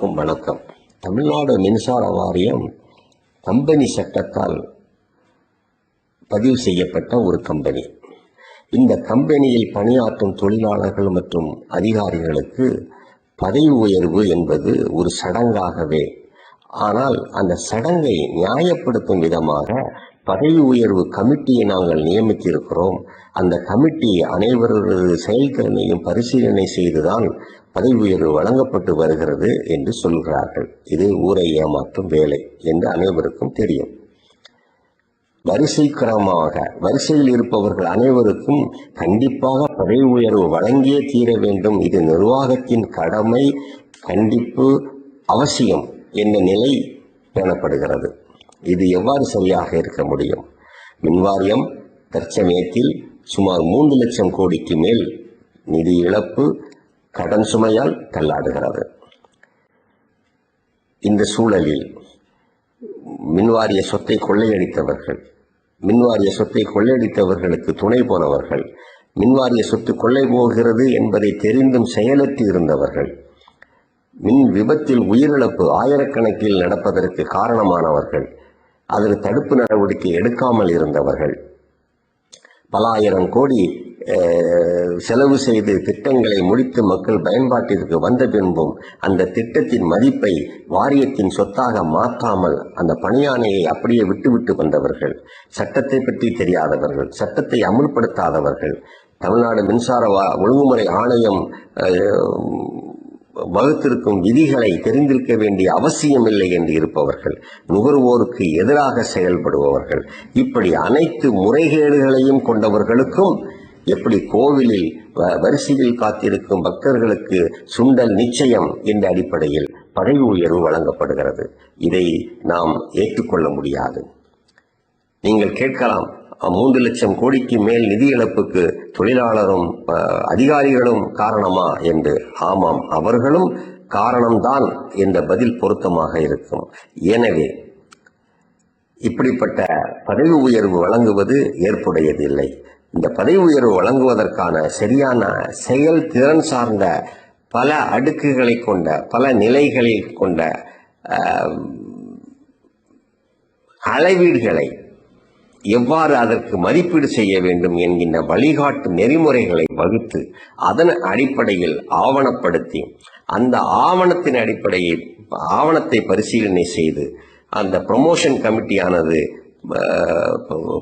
அனைவருக்கும் வணக்கம். தமிழ்நாடு மின்சார வாரியம் கம்பெனி சட்டத்தால் பதிவு செய்யப்பட்ட ஒரு கம்பெனி. இந்த கம்பெனியில் பணியாற்றும் தொழிலாளர்கள் மற்றும் அதிகாரிகளுக்கு பதவி உயர்வு என்பது ஒரு சடங்காகவே, ஆனால் அந்த சடங்கை நியாயப்படுத்தும் விதமாக பதவி உயர்வு கமிட்டியை நாங்கள் நியமித்திருக்கிறோம். அந்த கமிட்டி அனைவரது செயல்திறனையும் பரிசீலனை செய்துதான் பதவி உயர்வு வழங்கப்பட்டு வருகிறது என்று சொல்கிறார்கள். இது ஊரை ஏமாற்றும் வேலை என்று அனைவருக்கும் தெரியும். வரிசையில் இருப்பவர்கள் அனைவருக்கும் கண்டிப்பாக பதவி உயர்வு வழங்கியே தீர வேண்டும். இது நிர்வாகத்தின் கடமை, கண்டிப்பு, அவசியம் என்ற நிலை பேணப்படுகிறது. இது எவ்வாறு சரியாக இருக்க முடியும்? மின்வாரியம் தற்சமயத்தில் சுமார் 3 லட்சம் கோடிக்கு மேல் நிதி இழப்பு, கடன் சுமையால் தள்ளாடுகிறது. இந்த சூழலில் மின்வாரிய சொத்தை கொள்ளையடித்தவர்களுக்கு துணை போனவர்கள், மின்வாரிய சொத்து கொள்ளை போகிறது என்பதை தெரிந்தும் செயலற்று இருந்தவர்கள், மின் விபத்தில் உயிரிழப்பு ஆயிரக்கணக்கில் நடப்பதற்கு காரணமானவர்கள், அதற்கு தடுப்பு நடவடிக்கை எடுக்காமல் இருந்தவர்கள், பல ஆயிரம் கோடி செலவு செய்து திட்டங்களை முடித்து மக்கள் பயன்பாட்டிற்கு வந்த பின்பும் அந்த திட்டத்தின் மதிப்பை வாரியத்தின் சொத்தாக மாற்றாமல் அந்த பணியாணையை அப்படியே விட்டுவிட்டு வந்தவர்கள், சட்டத்தை பற்றி தெரியாதவர்கள், சட்டத்தை அமுல்படுத்தாதவர்கள், தமிழ்நாடு மின்சார ஒழுங்குமுறை ஆணையம் வகுத்திருக்கும் விதிகளை தெரிந்திருக்க வேண்டிய அவசியமில்லை என்று இருப்பவர்கள், நுகர்வோருக்கு எதிராக செயல்படுபவர்கள், இப்படி அனைத்து முறைகேடுகளையும் கொண்டவர்களுக்கும் எப்படி கோவிலில் வரிசையில் காத்திருக்கும் பக்தர்களுக்கு சுண்டல் நிச்சயம் என்ற அடிப்படையில் பதவி உயர்வு வழங்கப்படுகிறது. இதை நாம் ஏற்றுக்கொள்ள முடியாது. நீங்கள் கேட்கலாம், 3 லட்சம் கோடிக்கு மேல் நிதி இழப்புக்கு தொழிலாளரும் அதிகாரிகளும் காரணமா என்று. ஆமாம், அவர்களும் காரணம்தான் என்ற பதில் பொருத்தமாக இருக்கும். எனவே இப்படிப்பட்ட பதவி உயர்வு வழங்குவது ஏற்புடையதில்லை. இந்த பதவி உயர்வு வழங்குவதற்கான சரியான செயல் திறன் சார்ந்த பல அடுக்குகளை கொண்ட, பல நிலைகளில் கொண்ட அளவீடுகளை, எவ்வாறு அதற்கு மதிப்பீடு செய்ய வேண்டும் என்கின்ற வழிகாட்டு நெறிமுறைகளை வகுத்து அதன் அடிப்படையில் ஆவணப்படுத்தி, அந்த ஆவணத்தின் அடிப்படையில் ஆவணத்தை பரிசீலனை செய்து அந்த ப்ரமோஷன் கமிட்டியானது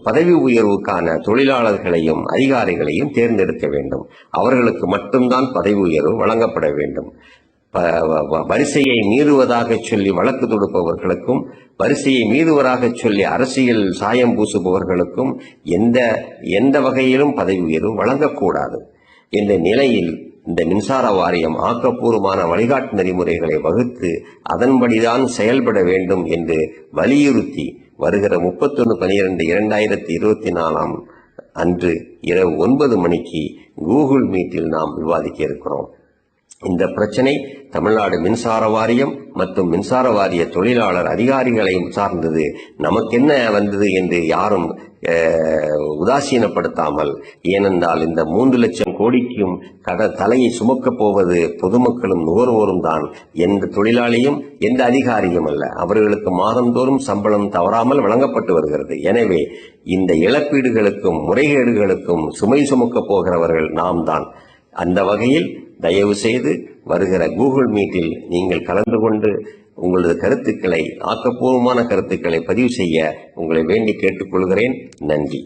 பதவி உயர்வுக்கான தொழிலாளர்களையும் அதிகாரிகளையும் தேர்ந்தெடுக்க வேண்டும். அவர்களுக்கு மட்டும்தான் பதவி உயர்வு வழங்கப்பட வேண்டும். வரிசையை மீறுவதாக சொல்லி வழக்கு தொடுப்பவர்களுக்கும், வரிசையை மீறுவதாக சொல்லி அரசியல் சாயம் பூசுபவர்களுக்கும் எந்த வகையிலும் பதவி உயர்வு வழங்கக்கூடாது என்ற நிலையில் இந்த மின்சார வாரியம் ஆக்கப்பூர்வமான வழிகாட்டு நெறிமுறைகளை வகுத்து அதன்படிதான் செயல்பட வேண்டும் என்று வலியுறுத்தி வருகிற 31/12/2024 அன்று இரவு 9 மணிக்கு கூகுள் மீட்டில் நாம் விவாதிக்க இருக்கிறோம். இந்த பிரச்சனை தமிழ்நாடு மின்சார வாரியம் மற்றும் மின்சார வாரிய தொழிலாளர் அதிகாரிகளையும் சார்ந்தது. நமக்கென்ன வந்தது என்று யாரும் உதாசீனப்படுத்தாமல், ஏனென்றால் இந்த 3 லட்சம் கோடிக்கும் தலையை சுமக்கப் போவது பொதுமக்களும் நுகர்வோரும் தான். எந்த தொழிலாளியும் எந்த அதிகாரியும் அல்ல. அவர்களுக்கு மாதந்தோறும் சம்பளம் தவறாமல் வழங்கப்பட்டு வருகிறது. எனவே இந்த இழப்பீடுகளுக்கும் முறைகேடுகளுக்கும் சுமை சுமக்கப் போகிறவர்கள் நாம் தான். அந்த வகையில் தயவு செய்து வருகிற கூகுள் மீட்டில் நீங்கள் கலந்து கொண்டு உங்களது கருத்துக்களை, ஆக்கப்பூர்வமான கருத்துக்களை பதிவு செய்ய உங்களை வேண்டி கேட்டுக்கொள்கிறேன். நன்றி.